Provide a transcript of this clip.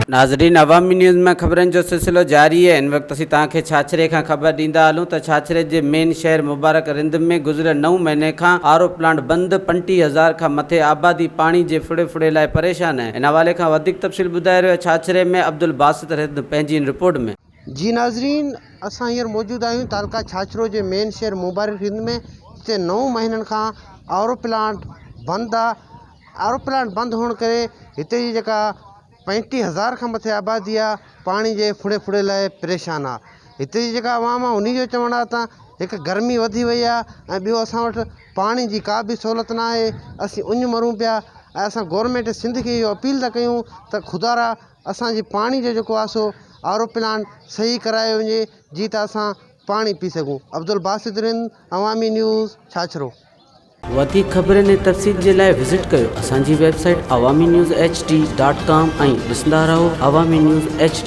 नाज़रीन, अवामी न्यूज़ में खबरन जो सिलसिलो जारी है। इन वक्त असीं तव्हांखे छाछरे का खबर ॾींदा हलूं त छाछरे जे मेन शहर मुबारक रिंद में गुज़िरियल 9 महीने का आरो प्लांट बंद, 35,000 का मथे आबादी पानी जे फुड़े फुड़े लाइ परेशान है। इन हवाले का वधिक तफ़सील ॿुधाए रहियो छाछरे में अब्दुल बासित रिंद पंहिंजी इन रिपोर्ट में। जी नाज़रीन, असां हींअर मौजूद आहियूं तालका छाछरो जे मेन शहर मुबारक रिंद में, जिते 9 महीननि खां आरो प्लांट बंद आहे। आरो प्लांट बंद होने करे हिते जी जेका 35,000 खां मथे आबादी आहे पानी जे फुड़े फुड़े लाइ परेशान आहे। हिते जी जेका आवाम आहे उन जो चवण आहे त हिकु गर्मी वधी वई आहे ऐं ॿियो असां वटि पाणी जी का बि सहूलियत न आहे। असीं उञ मरूं पिया ऐं असां गवर्नमेंट सिंध खे इहो अपील था कयूं त खुदारा असांजी पाणी जो जेको आहे सो आरो प्लांट सही करायो वञे, जी त असां पाणी पी सघूं। अब्दुल बासित रिंद, अवामी न्यूज़, छाछरो। वधिक खबरनि ऐं तफ़सील जे लाइ विज़िट कयो असांजी वेबसाइट awamiNewsHD.com ऐं ॾिसंदा रहो अवामी न्यूज़ HD।